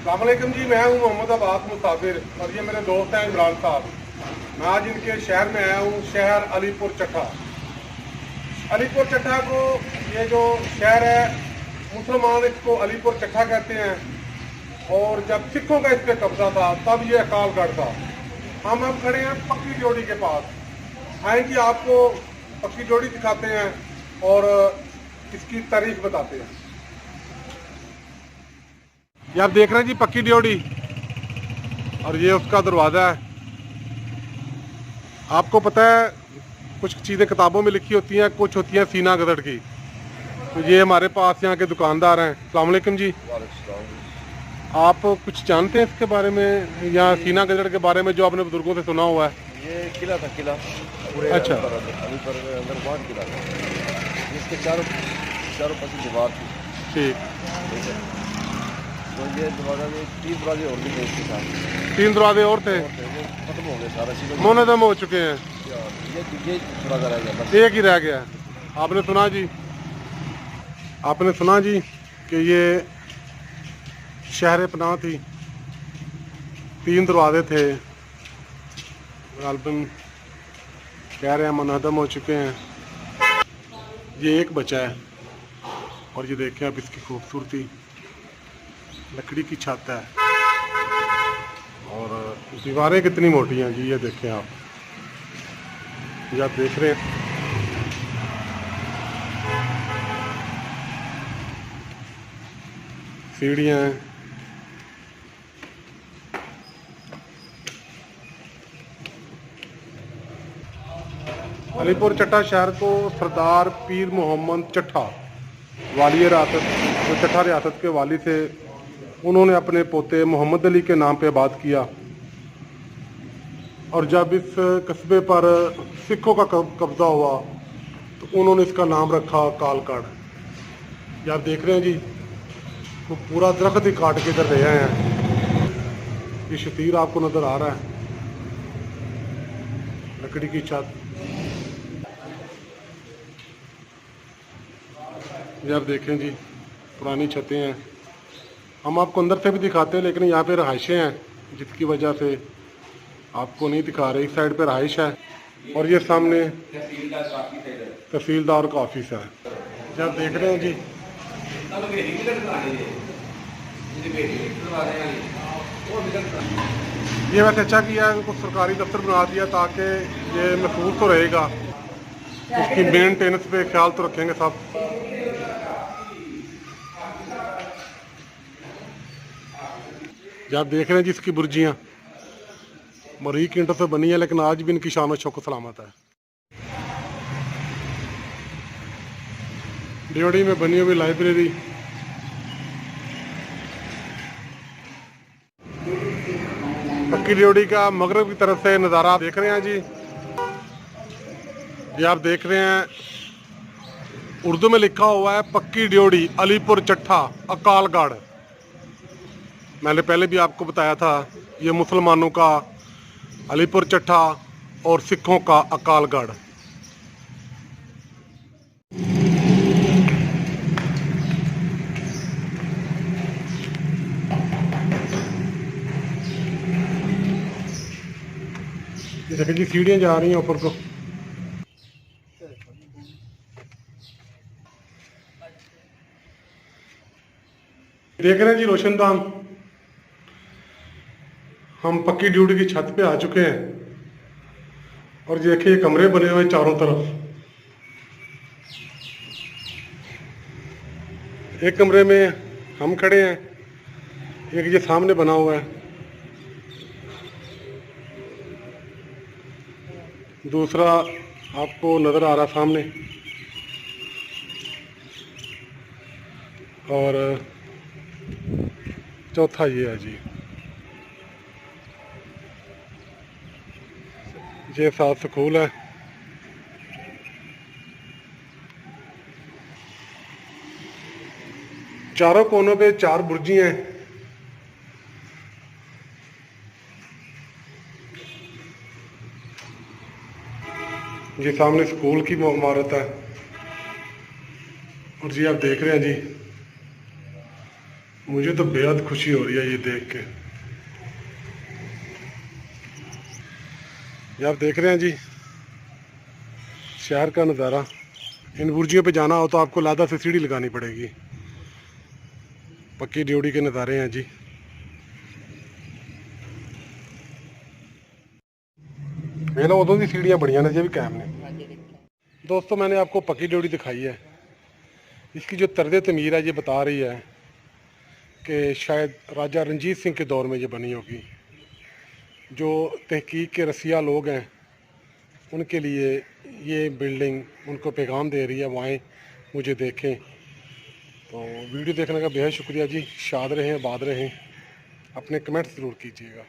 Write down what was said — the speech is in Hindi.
अस्सलामुअलैकुम जी, मैं हूं मोहम्मद अब्बास मुसाफिर और ये मेरे दोस्त हैं इमरान साहब। मैं आज इनके शहर में आया हूं, शहर अलीपुर चट्टा। अलीपुर चट्टा को, ये जो शहर है, मुसलमान इसको अलीपुर चट्टा कहते हैं और जब सिखों का इस पर कब्जा था तब ये अकालगढ़ था। हम अब खड़े हैं पक्की ड्योढ़ी के पास। आए कि आपको पक्की ड्योढ़ी दिखाते हैं और इसकी तारीख बताते हैं। ये आप देख रहे हैं जी पक्की ड्योढ़ी और ये उसका दरवाज़ा है। आपको पता है कुछ चीज़ें किताबों में लिखी होती हैं, कुछ होती हैं सीना गदड़ की। तो ये हमारे पास यहाँ के दुकानदार हैं। अस्सलाम वालेकुम जी। आप कुछ जानते हैं इसके बारे में या सीना गदड़ के बारे में जो आपने बुजुर्गों से सुना हुआ है? ये किला था, किला पूरे अच्छा। अलीपुर अंदर बहुत किला था, जिसके चारों पास दीवार थी। ठीक। तो ये दरवाजा में 3 दरवाजे और भी थे इसके साथ। 3 दरवाजे और थे, वो खत्म हो गए, सारा चीज़ मुनहदम हो चुके हैं। ये दरवाजा रह गया बस। एक ही रह गया। आपने सुना जी, आपने सुना जी कि ये शहर पनाह थी, 3 दरवाजे थे, गालबन कह रहे हैं मुनहदम हो चुके हैं। ये एक बचा है और ये देखें आप इसकी खूबसूरती। लकड़ी की छत है और दीवारें कितनी मोटी हैं जी, ये देखें आप। ये आप देख रहे हैं सीढ़ियाँ हैं। अलीपुर चट्टा शहर को सरदार पीर मोहम्मद चट्टा, वाली रियासत, जो चट्टा रियासत के वाली थे, उन्होंने अपने पोते मोहम्मद अली के नाम पे आबाद किया। और जब इस कस्बे पर सिखों का कब्जा हुआ तो उन्होंने इसका नाम रखा अकालगढ़। ये आप देख रहे हैं जी, वो पूरा दरख्त ही काट के इधर ले आए हैं। ये शतीर आपको नज़र आ रहा है, लकड़ी की छत। ये आप देखें जी, पुरानी छतें हैं। हम आपको अंदर से भी दिखाते हैं, लेकिन यहाँ पे रहाइशें हैं जिसकी वजह से आपको नहीं दिखा रहे। इस साइड पे रहाइश है और ये सामने तहसीलदार का ऑफिस है। ये आप देख रहे हैं जी, ये वैसे अच्छा किया है, कुछ सरकारी दफ्तर बना दिया ताकि ये महफूज तो रहेगा। उसकी मेंटेनेंस पे ख्याल तो रखेंगे सब। आप देख रहे हैं जी इसकी बुर्जियाँ बारीक ईंटों से बनी है, लेकिन आज भी इनकी शान और शौकत सलामत है। ड्योढ़ी में बनी हुई लाइब्रेरी। पक्की ड्योढ़ी का मगरब की तरफ से नज़ारा देख रहे हैं जी। ये आप देख रहे हैं, उर्दू में लिखा हुआ है पक्की ड्योढ़ी अलीपुर चट्टा अकालगढ़। मैंने पहले भी आपको बताया था, ये मुसलमानों का अलीपुर चट्टा और सिखों का अकालगढ़। देखिए जी, सीढ़ियाँ जा रही हैं ऊपर को। देख रहे हैं जी रोशनदान। हम पक्की ड्योढ़ी की छत पे आ चुके हैं और देखिए कमरे बने हुए चारों तरफ। एक कमरे में हम खड़े हैं, एक ये सामने बना हुआ है, दूसरा आपको नज़र आ रहा सामने, और चौथा ये है जी। ये साथ स्कूल है। चारों कोनों पे 4 बुर्जी हैं। ये सामने स्कूल की इमारत है और जी आप देख रहे हैं जी मुझे तो बेहद खुशी हो रही है ये देख के। ये आप देख रहे हैं जी शहर का नज़ारा। इन बुर्जियों पे जाना हो तो आपको लादा से सीढ़ी लगानी पड़ेगी। पक्की ड्योढ़ी के नज़ारे हैं जी। मेरा उदों की सीढ़ियाँ बढ़िया ने जी भी कैम ने। दोस्तों मैंने आपको पक्की ड्योढ़ी दिखाई है। इसकी जो तर्ज तमीर है ये बता रही है कि शायद राजा रंजीत सिंह के दौर में ये बनी होगी। जो तहकीक के रसिया लोग हैं उनके लिए ये बिल्डिंग उनको पैगाम दे रही है, वो आएँ मुझे देखें। तो वीडियो देखने का बेहद शुक्रिया जी। शाद रहें, आबाद रहें। अपने कमेंट्स ज़रूर कीजिएगा।